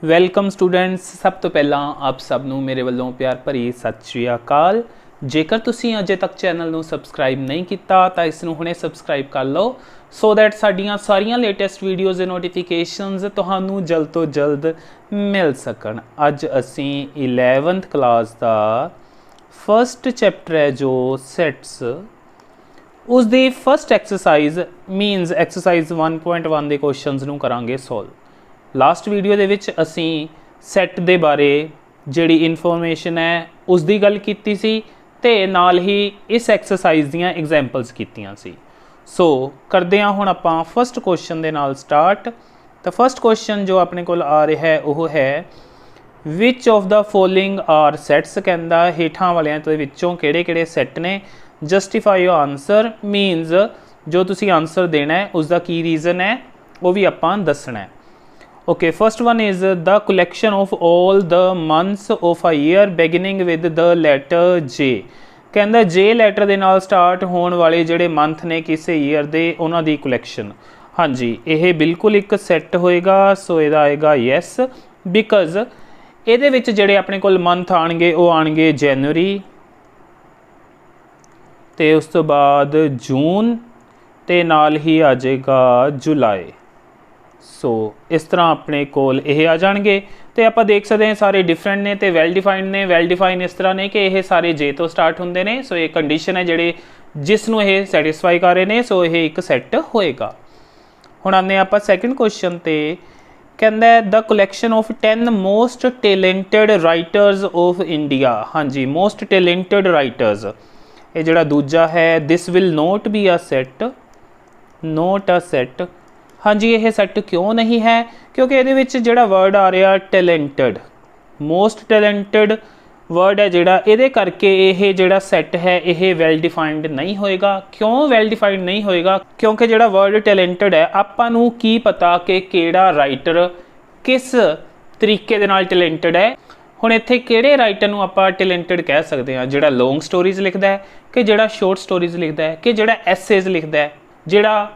Welcome students. ਸਭ ਤੋਂ ਪਹਿਲਾਂ ਆਪ ਸਭ ਨੂੰ ਮੇਰੇ ਵੱਲੋਂ ਪਿਆਰ ਭਰੀ ਸਤਿ ਸ਼੍ਰੀ ਅਕਾਲ। ਜੇਕਰ ਤੁਸੀਂ ਅਜੇ ਤੱਕ ਚੈਨਲ ਨੂੰ ਸਬਸਕ੍ਰਾਈਬ ਨਹੀਂ ਕੀਤਾ ਤਾਂ ਇਸ ਨੂੰ ਹੁਣੇ ਸਬਸਕ੍ਰਾਈਬ ਕਰ ਲਓ ਸੋ ਦੈਟ ਸਾਡੀਆਂ ਸਾਰੀਆਂ ਲੇਟੈਸਟ ਵੀਡੀਓਜ਼ ਦੇ ਨੋਟੀਫਿਕੇਸ਼ਨਸ ਤੁਹਾਨੂੰ ਜਲਦ ਤੋਂ ਜਲਦ ਮਿਲ ਸਕਣ। ਅੱਜ ਅਸੀਂ 11th ਕਲਾਸ ਦਾ ਫਸਟ ਚੈਪਟਰ ਹੈ ਜੋ ਸੈਟਸ, ਉਸ ਦੀ ਫਸਟ ਐਕਸਰਸਾਈਜ਼ ਮੀਨਸ ਐਕਸਰਸਾਈਜ਼ 1.1 ਦੇ ਕੁਐਸਚਨਸ ਨੂੰ ਕਰਾਂਗੇ ਸੋਲਵ। ਲਾਸਟ ਵੀਡੀਓ ਦੇ ਵਿੱਚ ਅਸੀਂ ਸੈੱਟ ਦੇ ਬਾਰੇ ਜਿਹੜੀ ਇਨਫੋਰਮੇਸ਼ਨ ਹੈ ਉਸ ਦੀ ਗੱਲ ਕੀਤੀ ਸੀ ਤੇ ਨਾਲ ਹੀ ਇਸ ਐਕਸਰਸਾਈਜ਼ ਦੀਆਂ ਐਗਜ਼ਾਮਪਲਸ ਕੀਤੀਆਂ ਸੀ। ਸੋ ਕਰਦੇ ਹਾਂ ਹੁਣ ਆਪਾਂ ਫਸਟ ਕੁਐਸਚਨ ਦੇ ਨਾਲ ਸਟਾਰਟ। ਤਾਂ ਫਸਟ ਕੁਐਸਚਨ ਜੋ ਆਪਣੇ ਕੋਲ ਆ ਰਿਹਾ ਹੈ ਉਹ ਹੈ which of the following are sets. ਕਹਿੰਦਾ ਹੇਠਾਂ ਵਾਲਿਆਂ ਦੇ ਵਿੱਚੋਂ ਕਿਹੜੇ ਸੈੱਟ ਨੇ। ਜਸਟੀਫਾਈ ਯੋਰ ਆਨਸਰ ਮੀਨਸ ਜੋ ਤੁਸੀਂ ਆਨਸਰ ਦੇਣਾ ਹੈ ਉਸ ਦਾ ਕੀ ਰੀਜ਼ਨ ਹੈ ਉਹ ਵੀ ਆਪਾਂ ਦੱਸਣਾ ਹੈ। Okay, first one is the collection of all the months of a year beginning with the letter J। ਕਹਿੰਦਾ J ਲੈਟਰ ਦੇ ਨਾਲ ਸਟਾਰਟ ਹੋਣ ਵਾਲੇ ਜਿਹੜੇ ਮੰਥ ਨੇ ਕਿਸੇ ਈਅਰ ਦੇ ਉਹਨਾਂ ਦੀ ਕਲੈਕਸ਼ਨ। ਹਾਂਜੀ, ਇਹ ਬਿਲਕੁਲ ਇੱਕ ਸੈੱਟ ਹੋਏਗਾ ਸੋ ਇਹਦਾ ਆਏਗਾ ਯੈਸ, ਬਿਕਾਜ਼ ਇਹਦੇ ਵਿੱਚ ਜਿਹੜੇ ਆਪਣੇ ਕੋਲ ਮੰਥ ਆਣਗੇ ਉਹ ਆਣਗੇ ਜਨਵਰੀ ਤੇ ਉਸ ਤੋਂ ਬਾਅਦ ਜੂਨ ਤੇ ਨਾਲ ਹੀ ਆ ਜਾਏਗਾ ਜੁਲਾਈ। ਸੋ ਇਸ ਤਰ੍ਹਾਂ ਆਪਣੇ ਕੋਲ ਇਹ ਆ ਜਾਣਗੇ ਤੇ ਆਪਾਂ ਦੇਖ ਸਕਦੇ ਹਾਂ ਸਾਰੇ ਡਿਫਰੈਂਟ ਨੇ ਤੇ ਵੈਲ ਡਿਫਾਈਨਡ ਨੇ। ਵੈਲ ਡਿਫਾਈਨ ਇਸ ਤਰ੍ਹਾਂ ਨੇ ਕਿ ਇਹ ਸਾਰੇ ਜੇ ਤੋਂ ਸਟਾਰਟ ਹੁੰਦੇ ਨੇ ਸੋ ਇਹ ਕੰਡੀਸ਼ਨ ਹੈ ਜਿਹੜੇ ਜਿਸ ਨੂੰ ਇਹ ਸੈਟੀਸਫਾਈ ਕਰ ਰਹੇ ਨੇ ਸੋ ਇਹ ਇੱਕ ਸੈੱਟ ਹੋਏਗਾ। ਹੁਣ ਆਉਂਦੇ ਆਪਾਂ ਸੈਕਿੰਡ ਕੁਐਸਚਨ ਤੇ। ਕਹਿੰਦਾ the collection of 10 most talented writers of India. ਹਾਂਜੀ, ਮੋਸਟ ਟੈਲੈਂਟਡ ਰਾਈਟਰਸ ਇਹ ਜਿਹੜਾ ਦੂਜਾ ਹੈ this will not be a set, not a set. ਹਾਂਜੀ, ਇਹ ਸੈੱਟ ਕਿਉਂ ਨਹੀਂ ਹੈ ਕਿਉਂਕਿ ਇਹਦੇ ਵਿੱਚ ਜਿਹੜਾ ਵਰਡ ਆ ਰਿਹਾ ਟੈਲੈਂਟਡ, ਮੋਸਟ ਟੈਲੈਂਟਡ ਵਰਡ ਹੈ ਜਿਹੜਾ, ਇਹਦੇ ਕਰਕੇ ਇਹ ਜਿਹੜਾ ਸੈੱਟ ਹੈ ਇਹ ਵੈਲ ਡਿਫਾਈਨਡ ਨਹੀਂ ਹੋਏਗਾ। ਕਿਉਂ ਵੈਲ ਡਿਫਾਈਨਡ ਨਹੀਂ ਹੋਏਗਾ ਕਿਉਂਕਿ ਜਿਹੜਾ ਵਰਡ ਟੈਲੈਂਟਡ ਹੈ ਆਪਾਂ ਨੂੰ ਕੀ ਪਤਾ ਕਿ ਕਿਹੜਾ ਰਾਈਟਰ ਕਿਸ ਤਰੀਕੇ ਦੇ ਨਾਲ ਟੈਲੈਂਟਡ ਹੈ। ਹੁਣ ਇੱਥੇ ਕਿਹੜੇ ਰਾਈਟਰ ਨੂੰ ਆਪਾਂ ਟੈਲੈਂਟਡ ਕਹਿ ਸਕਦੇ ਹਾਂ, ਜਿਹੜਾ ਲੌਂਗ ਸਟੋਰੀਜ਼ ਲਿਖਦਾ ਹੈ ਕਿ ਜਿਹੜਾ ਸ਼ੋਰਟ ਸਟੋਰੀਜ਼ ਲਿਖਦਾ ਹੈ ਕਿ ਜਿਹੜਾ ਐਸੇਜ਼ ਲਿਖਦਾ ਹੈ, ਜਿਹੜਾ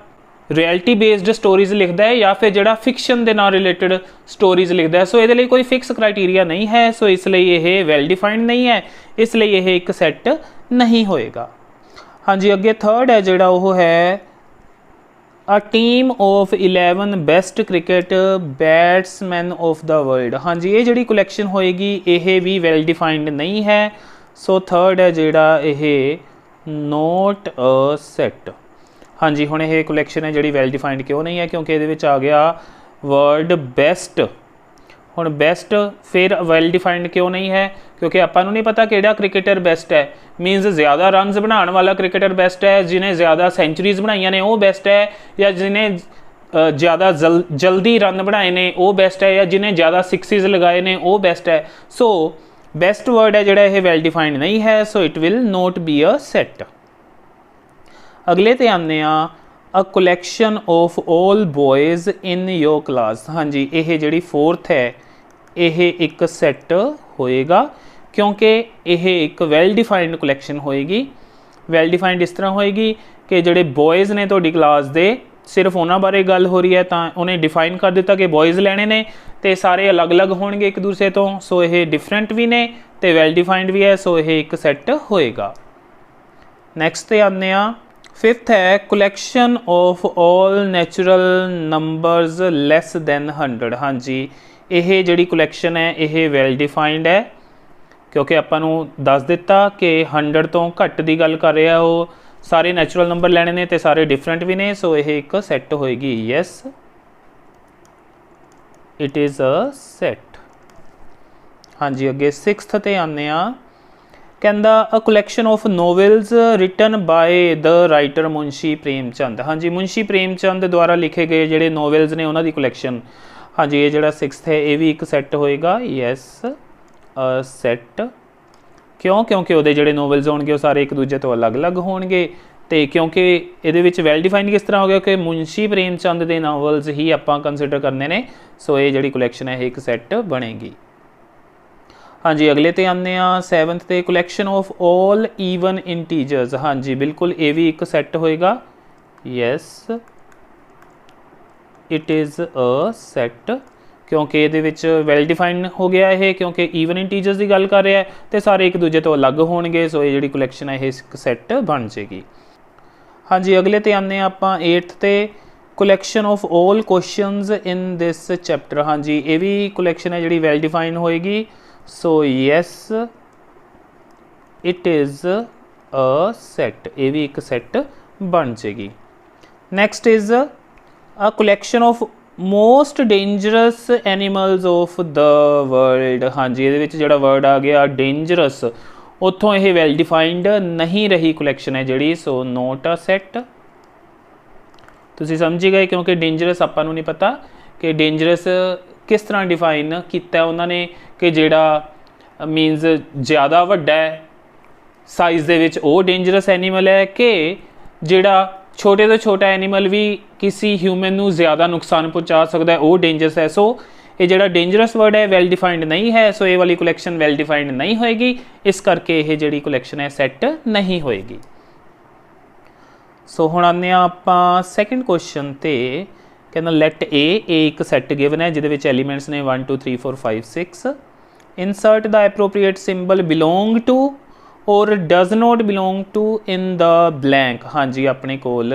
ਰਿਐਲਿਟੀ ਬੇਸਡ ਸਟੋਰੀਜ਼ ਲਿਖਦਾ ਹੈ ਜਾਂ ਫਿਰ ਜਿਹੜਾ ਫਿਕਸ਼ਨ ਦੇ ਨਾਲ ਰਿਲੇਟਡ ਸਟੋਰੀਜ਼ ਲਿਖਦਾ ਹੈ। ਸੋ ਇਹਦੇ ਲਈ ਕੋਈ ਫਿਕਸ ਕ੍ਰਾਈਟੀਰੀਆ ਨਹੀਂ ਹੈ ਸੋ ਇਸ ਲਈ ਇਹ ਵੈਲ ਡਿਫਾਈਨਡ ਨਹੀਂ ਹੈ, ਇਸ ਲਈ ਇਹ ਇੱਕ ਸੈੱਟ ਨਹੀਂ ਹੋਏਗਾ। ਹਾਂਜੀ, ਅੱਗੇ ਥਰਡ ਹੈ ਜਿਹੜਾ ਉਹ ਹੈ a team of 11 best cricket batsman of the world. ਹਾਂਜੀ, ਇਹ ਜਿਹੜੀ ਕਲੈਕਸ਼ਨ ਹੋਏਗੀ ਇਹ ਵੀ ਵੈਲ ਡਿਫਾਈਨਡ ਨਹੀਂ ਹੈ ਸੋ ਥਰਡ ਹੈ ਜਿਹੜਾ ਇਹ ਨੋਟ ਅ ਸੈੱਟ। ਹਾਂਜੀ, ਹੁਣ ਇਹ ਕਲੈਕਸ਼ਨ ਹੈ ਜਿਹੜੀ ਵੈਲ ਡਿਫਾਈਨਡ ਕਿਉਂ ਨਹੀਂ ਹੈ ਕਿਉਂਕਿ ਇਹਦੇ ਵਿੱਚ ਆ ਗਿਆ ਵਰਡ ਬੈਸਟ। ਹੁਣ ਬੈਸਟ ਫਿਰ ਵੈਲ ਡਿਫਾਈਨਡ ਕਿਉਂ ਨਹੀਂ ਹੈ ਕਿਉਂਕਿ ਆਪਾਂ ਨੂੰ ਨਹੀਂ ਪਤਾ ਕਿਹੜਾ ਕ੍ਰਿਕਟਰ ਬੈਸਟ ਹੈ। ਮੀਨਸ ਜ਼ਿਆਦਾ ਰਨਸ ਬਣਾਉਣ ਵਾਲਾ ਕ੍ਰਿਕਟਰ ਬੈਸਟ ਹੈ, ਜਿਹਨੇ ਜ਼ਿਆਦਾ ਸੈਂਚੁਰੀਜ਼ ਬਣਾਈਆਂ ਨੇ ਉਹ ਬੈਸਟ ਹੈ, ਜਾਂ ਜਿਹਨੇ ਜ਼ਿਆਦਾ ਜਲਦੀ ਰਨ ਬਣਾਏ ਨੇ ਉਹ ਬੈਸਟ ਹੈ, ਜਾਂ ਜਿਹਨੇ ਜ਼ਿਆਦਾ ਸਿਕਸਿਸ ਲਗਾਏ ਨੇ ਉਹ ਬੈਸਟ ਹੈ। ਸੋ ਬੈਸਟ ਵਰਡ ਹੈ ਜਿਹੜਾ ਇਹ ਵੈਲ ਡਿਫਾਈਨਡ ਨਹੀਂ ਹੈ so it will not be a set. ਅਗਲੇ ਤੇ ਆਉਂਦੇ ਆ a collection of all boys in your class. ਹਾਂਜੀ, ਇਹ ਜਿਹੜੀ ਫੋਰਥ ਹੈ ਇਹ ਇੱਕ ਸੈੱਟ ਹੋਏਗਾ ਕਿਉਂਕਿ ਇਹ ਇੱਕ ਵੈਲ ਡਿਫਾਈਨਡ ਕਲੈਕਸ਼ਨ ਹੋਏਗੀ। ਵੈਲ ਡਿਫਾਈਨਡ ਇਸ ਤਰ੍ਹਾਂ ਹੋਏਗੀ ਕਿ ਜਿਹੜੇ ਬॉयਜ਼ ਨੇ ਤੁਹਾਡੀ ਕਲਾਸ ਦੇ ਸਿਰਫ ਉਹਨਾਂ ਬਾਰੇ ਗੱਲ ਹੋ ਰਹੀ ਹੈ ਤਾਂ ਉਹਨੇ ਡਿਫਾਈਨ ਕਰ ਦਿੱਤਾ ਕਿ ਬॉयਜ਼ ਲੈਣੇ ਨੇ ਤੇ ਸਾਰੇ ਅਲੱਗ-ਅਲੱਗ ਹੋਣਗੇ ਇੱਕ ਦੂਸਰੇ ਤੋਂ ਸੋ ਇਹ ਡਿਫਰੈਂਟ ਵੀ ਨੇ ਤੇ ਵੈਲ ਡਿਫਾਈਨਡ ਵੀ ਹੈ ਸੋ ਇਹ ਇੱਕ ਸੈੱਟ ਹੋਏਗਾ। ਨੈਕਸਟ ਤੇ ਆਉਂਦੇ ਆ ਫਿਫਥ ਹੈ collection of all natural numbers less than 100। ਹਾਂਜੀ, ਇਹ ਜਿਹੜੀ ਕਲੈਕਸ਼ਨ ਹੈ ਇਹ ਵੈਲ ਡਿਫਾਈਨਡ ਹੈ ਕਿਉਂਕਿ ਆਪਾਂ ਨੂੰ ਦੱਸ ਦਿੱਤਾ ਕਿ 100 ਤੋਂ ਘੱਟ ਦੀ ਗੱਲ ਕਰ ਰਿਹਾ, ਉਹ ਸਾਰੇ ਨੈਚੁਰਲ ਨੰਬਰ ਲੈਣੇ ਨੇ ਤੇ ਸਾਰੇ ਡਿਫਰੈਂਟ ਵੀ ਨੇ ਸੋ ਇਹ ਇੱਕ ਸੈੱਟ ਹੋਏਗੀ। Yes, it is a set. ਹਾਂਜੀ, ਅੱਗੇ 6th ਤੇ ਆਉਂਦੇ ਆ। ਕਹਿੰਦਾ a collection of novels written by the writer Munshi Prem Chand. ਹਾਂਜੀ, ਮੁਨਸ਼ੀ ਪ੍ਰੇਮ ਚੰਦ ਦੁਆਰਾ ਲਿਖੇ ਗਏ ਜਿਹੜੇ ਨੋਵਲਸ ਨੇ ਉਹਨਾਂ ਦੀ ਕਲੈਕਸ਼ਨ। ਹਾਂਜੀ, ਇਹ ਜਿਹੜਾ 6th ਹੈ ਇਹ ਵੀ ਇੱਕ ਸੈੱਟ ਹੋਏਗਾ। ਯੈਸ, ਅ ਸੈੱਟ। ਕਿਉਂ ਕਿਉਂਕਿ ਉਹਦੇ ਜਿਹੜੇ ਨੋਵਲਸ ਹੋਣਗੇ ਉਹ ਸਾਰੇ ਇੱਕ ਦੂਜੇ ਤੋਂ ਅਲੱਗ-ਅਲੱਗ ਹੋਣਗੇ ਤੇ ਕਿਉਂਕਿ ਇਹਦੇ ਵਿੱਚ ਵੈਲ ਡਿਫਾਈਨ ਕਿਸ ਤਰ੍ਹਾਂ ਹੋ ਗਿਆ ਕਿ ਮੁਨਸ਼ੀ ਪ੍ਰੇਮ ਚੰਦ ਦੇ ਨੋਵਲਸ ਹੀ ਆਪਾਂ ਕੰਸੀਡਰ ਕਰਨੇ ਨੇ ਸੋ ਇਹ ਜਿਹੜੀ ਕਲੈਕਸ਼ਨ ਹੈ ਇਹ ਇੱਕ ਸੈੱਟ ਬਣੇਗੀ। ਹਾਂਜੀ, ਅਗਲੇ ਤੇ ਆਉਂਦੇ ਆ 7th ਤੇ collection of all even integers. ਹਾਂਜੀ, ਬਿਲਕੁਲ ਇਹ ਵੀ ਇੱਕ ਸੈੱਟ ਹੋਏਗਾ। Yes, it is a set क्योंकि ये वैल डिफाइंड हो गया है, क्योंकि ईवन इंटीजर्स की गल कर रहा है तो सारे एक दूजे तो अलग होणगे। सो ये जी कलैक्शन है एक सैट बन जाएगी। हाँ जी, अगले ते आने आप 8th ते collection of all questions in this chapter. हाँ जी, ये भी कलैक्शन है जी वैल डिफाइंड होएगी। So yes it is a set, ये भी एक सैट बन जाएगी। Next is a collection of most dangerous animals of the world. हाँ जी, ये जोड़ा वर्ड आ गया डेंजरस, उतों यह वैल डिफाइंड नहीं रही कलैक्शन है जी। सो नोट अ सैट, तुसीं समझी गए, क्योंकि डेंजरस आपां नूं नहीं पता कि डेंजरस किस तरह डिफाइन किया उन्होंने, कि जिहड़ा मीनस ज़्यादा वड्डा है साइज़ दे विच वो डेंजरस एनीमल है, कि जिहड़ा छोटे तो छोटा एनीमल भी किसी ह्यूमन नूं ज़्यादा नुकसान पहुँचा सकता है वो डेंजरस है। सो ये जिहड़ा डेंजरस वर्ड है वैल डिफाइंड नहीं है। सो ये वाली कलैक्शन वैल डिफाइंड नहीं होएगी, इस करके ये जिहड़ी कलैक्शन है सैट नहीं होएगी। सो हुण आने आपां सैकेंड क्वेश्चन ते, कहना लैट ए एक सैट गिवन है जिहदे एलीमेंट्स ने 1 2 3 4 5 6। Insert the appropriate symbol belong to और does not belong to in the blank. हाँ जी, अपने कोल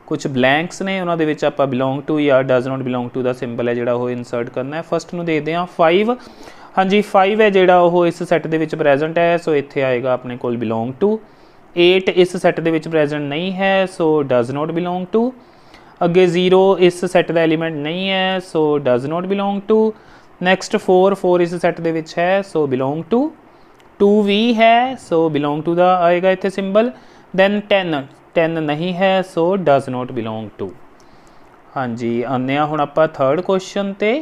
कुछ ब्लैंक्स ने, उन्होंने आप बिलोंग टू या डज नॉट बिलोंग टू का सिंबल है जोड़ा वो इंसर्ट करना है। फस्ट नूं देखते हैं 5। हाँ जी, 5 है जोड़ा वो इस सैट के प्रेजेंट है। सो इत्थे आएगा अपने कोल बिलोंग टू। 8 इस सैट के प्रेजेंट नहीं है, so does not belong to. अगे 0 इस सैट का एलीमेंट नहीं है, so does not belong to. Next 4 इस सैट के है, सो बिलोंग टू। 2 भी है, सो बिलोंग टू का आएगा इत्थे सिंबल। दैन 10 नहीं है, so does not belong to. हाँ जी, आने हुण आपां थर्ड क्वेश्चन ते,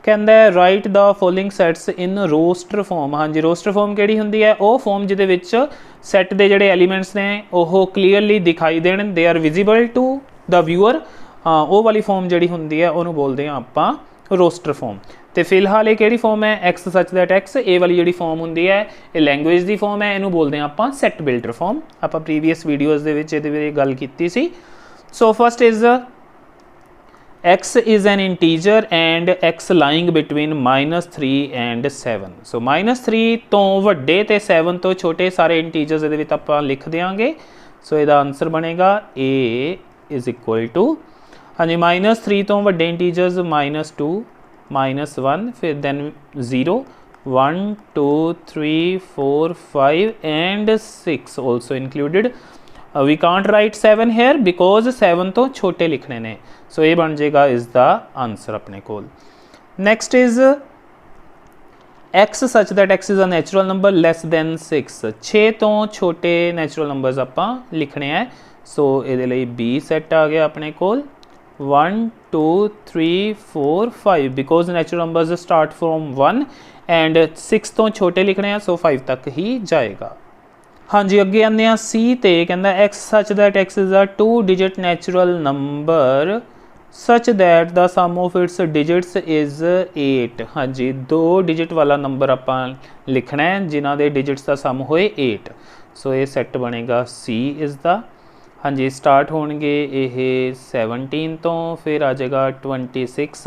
कहंदा है write the following sets in roster form. हाँ जी, रोस्टर फॉर्म किहड़ी हुंदी है, वो फॉर्म जिहदे विच सैट दे जिहड़े एलीमेंट्स ने वो क्लीयरली दिखाई देण, they are visible to the viewer. हाँ, वो वाली फॉर्म जिहड़ी हुंदी है उहनूं बोलदे आं आपां रोस्टर फॉर्म। तो फिलहाल ये किहड़ी फॉर्म है, एक्स सच दैट एक्स। ये वाली जिहड़ी फॉर्म हुंदी है ये लैंगुएज की फॉर्म है, इनू बोलते हैं आपां सैट बिल्डर फॉर्म। आपां प्रीवियस वीडियोज़ दे विच इहदे बारे गल कीती सी। So first is x is an integer and x lying between -3 and 7। सो -3 तो वड्डे ते 7 तो छोटे सारे इंटीजर्स इहदे विच आपां लिख देंगे। सो इसदा आंसर बनेगा a इज इक्वल टू, हाँ जी, -3 तो वड्डे इंटीजर्स -2 -1 फिर than 0 1 2 3 4 5 and 6 also included. We can't write 7 here because 7 तो छोटे लिखने ने। सो ये बन जाएगा इज द आंसर अपने कोल। Next is x such that x is a natural number less than 6। 6 तो छोटे नैचुरल नंबर्स आपां लिखने हैं। सो ये लिए बी सैट आ गया अपने कोल 1 2 3 4 5 because natural numbers start from 1 and 6 तो छोटे लिखने हैं, सो 5 तक ही जाएगा। हाँ जी, अगे आने सी ते, कहता x such that x is a 2 digit natural number such that the sum of its digits is 8। हाँ जी, 2 डिजिट वाला नंबर आपां लिखना है जिन्हां दे डिजिट्स का सम होए 8। सो ये सैट बनेगा सी इज़ द। हाँ जी, स्टार्ट होणगे ये 17 तो, फिर आ जाएगा 26,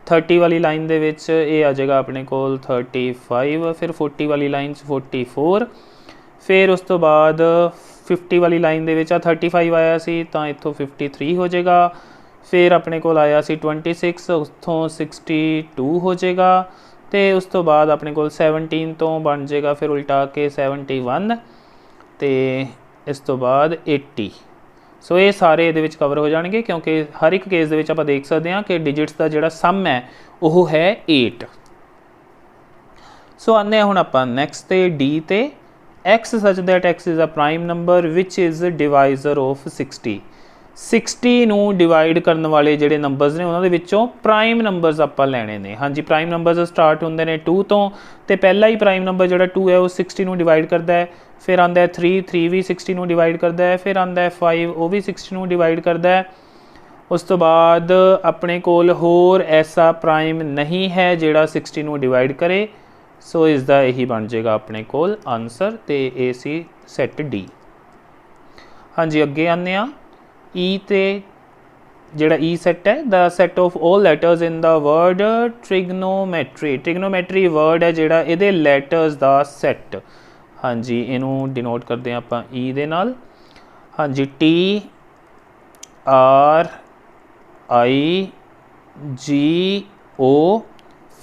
30 वाली लाइन दे विच ये आ जाएगा अपने कोल 35, फिर 40 वाली लाइन 44, फिर उस तो बाद 50 वाली लाइन दे विच 35 आया सी तो इत्थों 53 हो जाएगा। फिर अपने कोल आया सी 26, उतों 62 हो जाएगा। तो उस तो बाद अपने कोल 17 तो बन जाएगा फिर उल्टा के 71, तो इस तो बाद 80। सो ये सारे ये कवर हो जाएंगे, क्योंकि हर एक केस दे विच आपां देख सकते हैं कि डिजिट्स का जिहड़ा सम है वो है 8। सो आने हुण आपां नैक्सट ते डी ते, x such that x is a prime number which is divisor of 60। 60 नूं डिवाइड करने वाले जिहड़े नंबर्स ने उन्होंने विचों प्राइम नंबर्स आपां लैणे ने। हाँ जी, प्राइम नंबर्स स्टार्ट होंदे ने 2 तो, पहला ही प्राइम नंबर जिहड़ा 2 है वो 60 नूं डिवाइड करता है। फिर आंदा है 3 भी 60 नूं डिवाइड करता है। फिर आंदा है 5 वो भी 60 नूं डिवाइड करता है। उस तो बाद अपने कोल होर ऐसा प्राइम नहीं है जिहड़ा 60 नूं डिवाइड करे। सो इसका यही बन जाएगा अपने कोल आंसर, तो ए सी सैट डी। हाँ जी, अगे आने ई ते ਜਿਹੜਾ E ਸੈੱਟ ਹੈ the set of all letters in the word trigonometry. Trigonometry word ਹੈ ਜਿਹੜਾ ਇਹਦੇ ਲੈਟਰਸ ਦਾ ਸੈੱਟ। ਹਾਂਜੀ ਇਹਨੂੰ ਡਿਨੋਟ ਕਰਦੇ ਹਾਂ ਆਪਾਂ E ਦੇ ਨਾਲ। ਹਾਂਜੀ TRIGO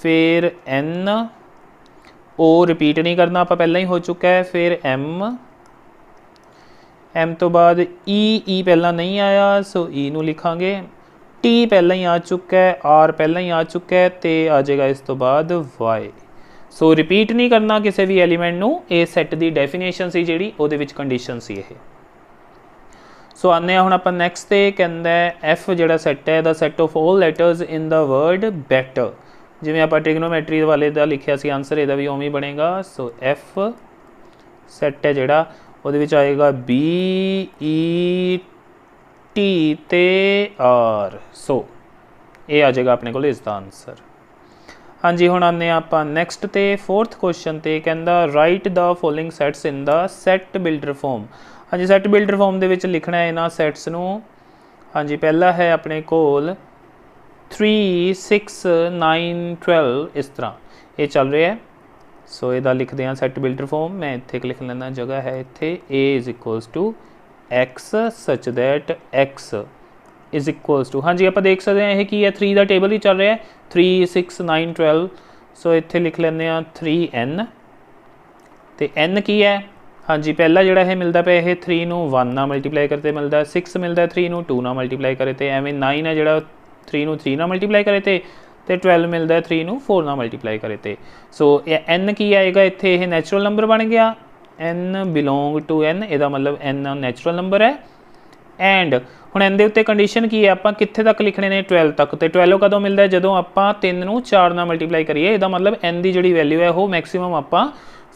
फिर N O रिपीट नहीं करना आप पहला ही हो चुका है, फिर M तो बाद E पहला नहीं आया सो E नू लिखांगे। T पहला ही आ चुका है, R पहला ही आ चुका है तो आ जाएगा इस तो बाद Y। सो रिपीट नहीं करना किसी भी एलीमेंट नू। ए सैट की डेफिनेशन सी जिहड़ी उहदे विच कंडीशन सी ये। सो आने हुण आपां नैक्सट ते कहंदा F जिहड़ा सैट है the set of all letters in the word better. जिवें आपां ट्रिग्नोमैट्री वाले दा लिखिया सी आंसर इहदा भी उवें ही बनेगा। सो F सैट है जिहड़ा उहदे विच आएगा BET ते R। सो ये आ जाएगा अपने कोल इसका आंसर। हाँ जी हुण आने आपां नैक्सट ते फोर्थ क्वेश्चन ते कहंदा write the following sets in the set builder form. हाँ जी सैट बिल्डर फॉर्म दे विच लिखना है इन्हां सैट्स नूं। हाँ जी पहला है अपने कोल 3 6 9 12 इस तरह ये चल रहा है। सो इहदा लिखते हैं सैट बिल्डर फॉर्म। मैं इत्थे लिख लेना जगह है इत्थे A is equals to X such that X is equals to. हाँ जी आप देख सकते हैं कि 3 का टेबल ही चल रहा है 3 6 9 12। सो इत्थे लिख लेने 3N तो N की है। हाँ जी पहला जोड़ा है मिलता पे ये 3 नू 1 ना मल्टीप्लाई करते मिलता है, 6 मिलता है 3 नू 2 ना मल्टीप्लाई करे तो एवं 9 है जोड़ा 3 नू 3 ना मल्टीप्लाई करे तो 12 मिलता है 3 नू 4 ना मल्टीप्लाई करे तो। सो N की आएगा इत्थे ये नैचुरल नंबर बन गया N बिलोंग टू N, ਇਹਦਾ मतलब N नैचुरल नंबर है। एंड हुण N दे उत्ते कंडीशन की है आपां कित्थे तक लिखने ने 12 तक। तो 12 कदों मिलता है जदों आपां 3 नू 4 ना मल्टीप्लाई करिए। ਇਹਦਾ मतलब N की जिहड़ी वैल्यू है वो मैक्सीमम आपां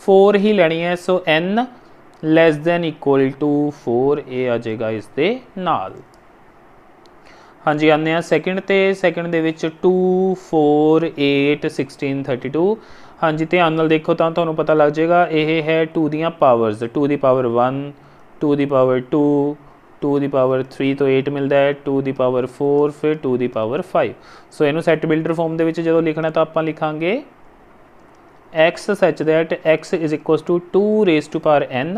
4 ही लैनी है। So N less than equal to 4 ये आ जाएगा इस दे नाल। हाँ जी आने सैकेंड ते सैकेंड दे विच 2 4 8 16 32। हाँ जी ध्यान नाल देखो तो तुहानूं पता लग जाएगा ये है 2 दियां powers 2 the power 1 2 the power 2 2 the power 3 तो 8 मिलता है 2 दी पावर 4 फिर 2 दी पावर 5। सो इनू सैट बिल्डर फॉर्म दे विच जदों लिखना तो आपां लिखांगे x such that x is equals to 2 raised to power n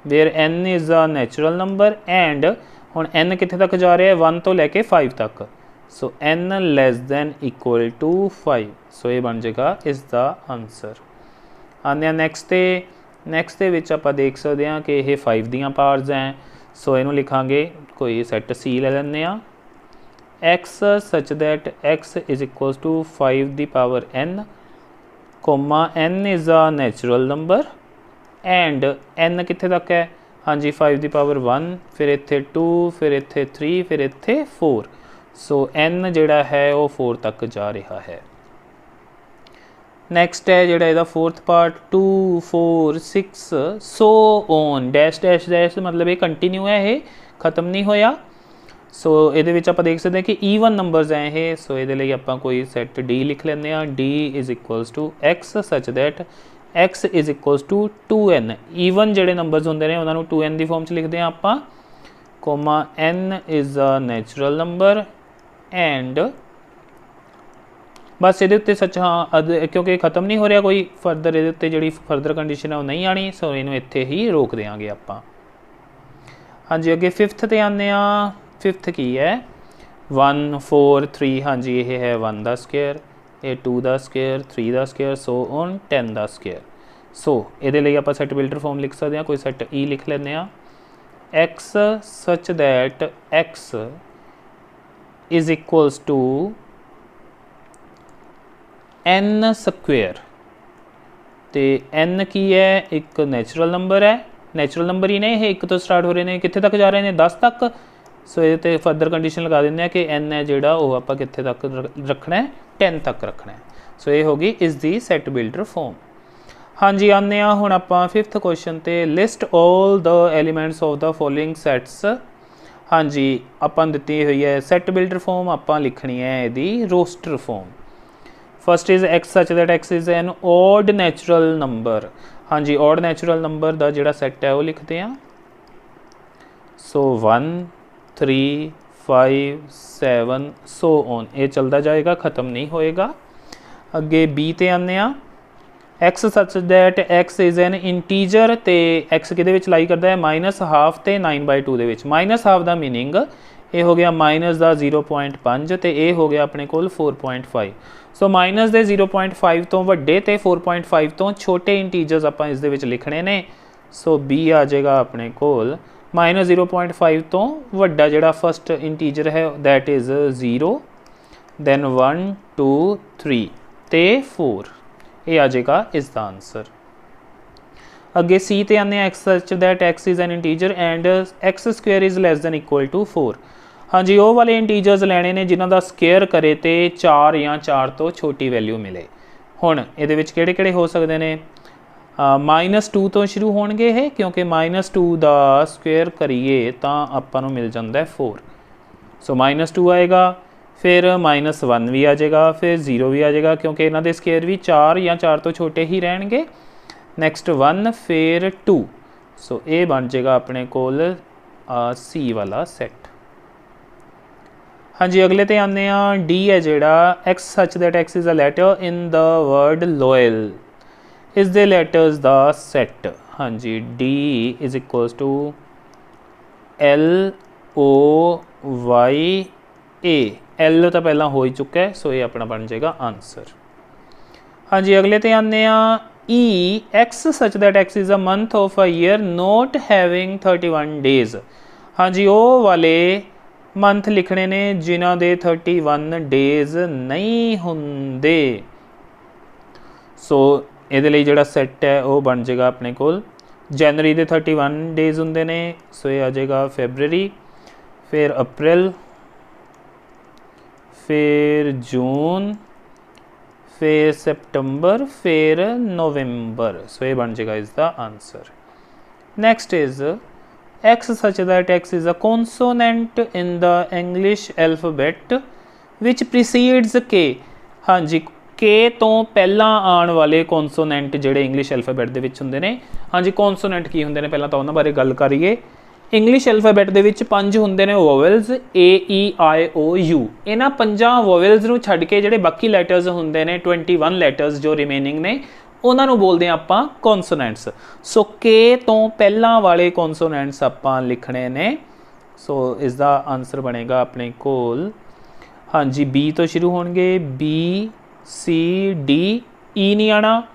where n is a natural number and हुण n कित्थे तक जा रहा है 1 तो लैके 5 तक। So n less than equal to 5। So ये बन जाएगा इसका आंसर। आने नैक्सट दे विच आपां देख सकते हैं कि ये 5 दियां पावर्स हैं। सो इनू लिखांगे कोई सैट C ले लैंदे आ x such that x is equals to 5 the power n comma n is a natural number and n कित्थे तक है। हाँ जी 5 दी पावर 1 फिर इत्थे 2 फिर इत्थे 3 फिर इत्थे 4। सो n जिहड़ा है वो 4 तक जा रहा है। नैक्सट है जिहड़ा इहदा fourth part 2 4 6 so on dash dash dash मतलब ये कंटिन्यू है ये खत्म नहीं होया। सो ये आप देख सकते हैं कि ईवन नंबरस हैं ये। सो ये आप कोई सैट D लिख लेंगे D is equals to X such that X is equals to 2N। Even जोड़े नंबरस होंगे ने उन्होंने 2N की फॉर्म च लिखते हैं आप comma N is a natural number and बस ये उत्ते सच। हाँ क्योंकि खत्म नहीं हो रहा कोई फर्दर ये उत्ते जी फर्दर कंडीशन है वो नहीं आनी। सो इनू इत्थे ही रोक देंगे आप। हाँ जी अगे फिफ्थ ते आने फिफ्थ की है 1 4 3। हाँ जी ये है 1 का स्केयर ये 2 का स्केयर 3 का स्केयर सो ऑन 10 का स्केयर। सो ये आप सैट बिल्डर फॉर्म लिख सकते हैं कोई सैट E लिख लें x such that x is equals to n square. तो n की है एक नैचुरल नंबर है, नैचुरल नंबर ही ने ये 1 तो स्टार्ट हो रहे हैं कित्थे तक जा रहे हैं 10 तक। सो ये फर्दर कंडीशन लगा देंगे कि n है जोड़ा वो आप कित्थे तक रखना है 10 तक रखना है। सो ये होगी इस दी सैट बिल्डर फॉर्म। हाँ जी आने हुण आपां फिफ्थ क्वेश्चन ते list all the elements of the following sets. हाँ जी आपां दित्ती हुई है सैट बिल्डर फॉर्म आपां लिखनी है यदी roster form. First is x such that x is an odd natural number. हाँ जी ऑड नैचुरल नंबर का जोड़ा सैट है वो लिखते हैं। सो 1 3 5 7 सो ऑन, ये चलता जाएगा, ख़त्म नहीं होएगा। अगे बी ते आने आ, x such that x is an integer, तो एक्स किहदे विच लाई करता है -½ ते 9/2 दे विच। -½ का मीनिंग ये हो गया माइनस का 0.5 तो ये हो गया अपने कोल 4.5। सो माइनस के 0.5 तो वड्डे ते 4.5 तो छोटे इंटीजर्स आप इस दे विच लिखने ने। सो बी आ जाएगा अपने कोल -0.5 तो वड्डा जिहड़ा फस्ट इंटीजर है दैट इज़ 0, दैन 1 2 3 ते 4, ये आ जाएगा इसका आंसर। अगे सी ते आने x such that x is an integer and x square is less than equal to 4। हाँ जी, वो वाले इंटीजर्स लैने ने जिन्हों का स्केयर करे तो 4 या 4 तो छोटी वैल्यू मिले। हुण इहदे विच किहड़े-किहड़े हो सकते हैं, -2 तो शुरू होणगे ये, क्योंकि -2 का स्क्वेयर करिए तो आपां नूं मिल जाता है 4। सो -2 आएगा, फिर -1 भी आ जाएगा, फिर 0 भी आ जाएगा, क्योंकि इन्हां दे स्केयर भी 4 या 4 तो छोटे ही रहणगे। नैक्सट 1 फिर 2, सो ये बन जाएगा अपने कोल सी वाला सैट। हाँ जी, अगले ते आने आ, डी है जिहड़ा x such that x is a letter in the word loyal is the letters the set. हाँ जी, D is equals to LOYA, L तो पहला हो ही चुका है, सो ये अपना बन जाएगा आंसर। हाँ जी, अगले ते आने आ, E x such that x is a month of a year not having 31 days. हाँ जी, वो वाले मंथ लिखने ने जिन्हों के 31 डेज नहीं होंदे। सो ये लिए जोड़ा सैट है वो बन जाएगा अपने कोल जनवरी के 31 डेज होंगे ने, सो ये आ जाएगा फेबररी, फिर अप्रैल, फिर जून, फिर सितंबर, फिर नवंबर। सो ये बन जाएगा इसका answer. Next is x such that x is a consonant in the English alphabet which precedes के। हाँ जी, के तो पहला आने वाले कॉन्सोनेंट जिहड़े इंग्लिश एल्फाबेट दे विच हुंदे ने। हाँ जी, कॉन्सोनेंट की हुंदे ने पहला तो उन्हां बारे गल करिए। इंग्लिश एल्फाबेट दे विच 5 हुंदे ने वोवल्स AEIOU। इन्हां 5 वोवल्स नूं छड्ड के जिहड़े बाकी लैटर्स हुंदे ने 21 लैटर्स जो रिमेनिंग ने उन्होंने बोलते हैं आपां कॉन्सोनेंट्स। सो के तो पहला वाले कॉन्सोनेंट्स आपां लिखने ने। सो इसका आंसर बनेगा अपने कोल, हाँ जी, बी तो शुरू होंगे, BCD, ई नहीं आना,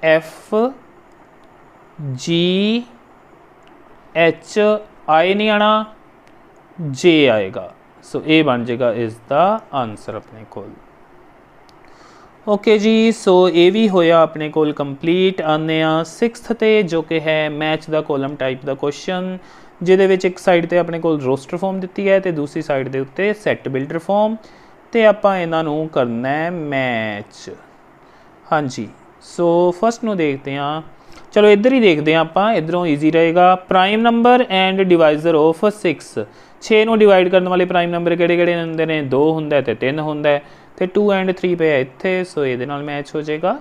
FGHI नहीं आना, J आएगा। सो ये बन जाएगा इसका आंसर अपने कोल। ओके जी, सो ये भी होया अपने कोल कंप्लीट। आने आ 6th ते जो कि है मैच द कॉलम टाइप का क्वेश्चन, जिहदे विच एक साइड ते अपने कोल रोस्टर फॉर्म दी है तो दूसरी साइड के उत्ते सैट बिल्डर फॉर्म, तो आपां इन्हां नूं करना है मैच। हाँ जी, सो फस्ट नूं देखते हैं, चलो इधर ही देखते हैं आपां, इधरों ईजी रहेगा। Prime number and divisor of 6, 6 नूं डिवाइड करने वाले प्राइम नंबर किहड़े-किहड़े हुंदे ने, 2 हुंदा ते 3 हुंदा है, तो 2 एंड 3 पे है इत्थे, सो ये मैच हो जाएगा।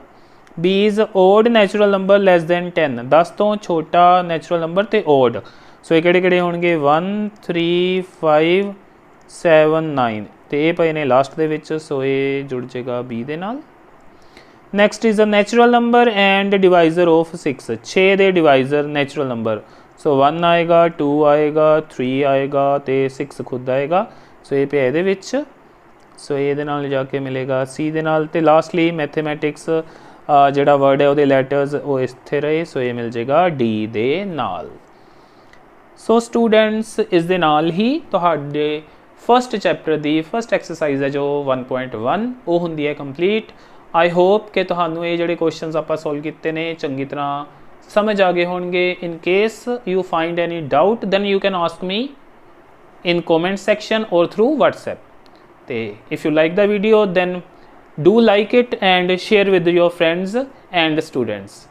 B is odd natural number less than 10, 10 तो छोटा नैचुरल नंबर तो ओड, सो ये किहड़े-किहड़े होणगे 1 3 5 7 9, तो ये पे ने लास्ट दे विच, सो ये जुड़ जाएगा बी दे नाल। Next is a natural number and divisor of 6, 6 दे डिवाइजर नैचुरल नंबर, सो 1 आएगा, 2 आएगा, 3 आएगा, तो 6 खुद आएगा, सो ये पे इहदे विच, सो ये नाल जाके मिलेगा सी दे नाल। ते लास्टली मैथेमैटिक्स जिहड़ा वर्ड है वो लैटर्स वो इत्थे रहे, सो ये मिल जाएगा डी दे नाल। सो स्टूडेंट्स इस दे नाल ही तुहाडे फस्ट चैप्टर दी फस्ट एक्सरसाइज है जो 1.1 वो हुंदी है कंप्लीट। आई होप कि तुहानू ये जिहड़े क्वेश्चनस आपां सोल्व कीते ने चंगी तरह समझ आ गए होणगे। In case you find any doubt then you can ask me in comment section or through WhatsApp. If you like the video then do like it and share with your friends and students.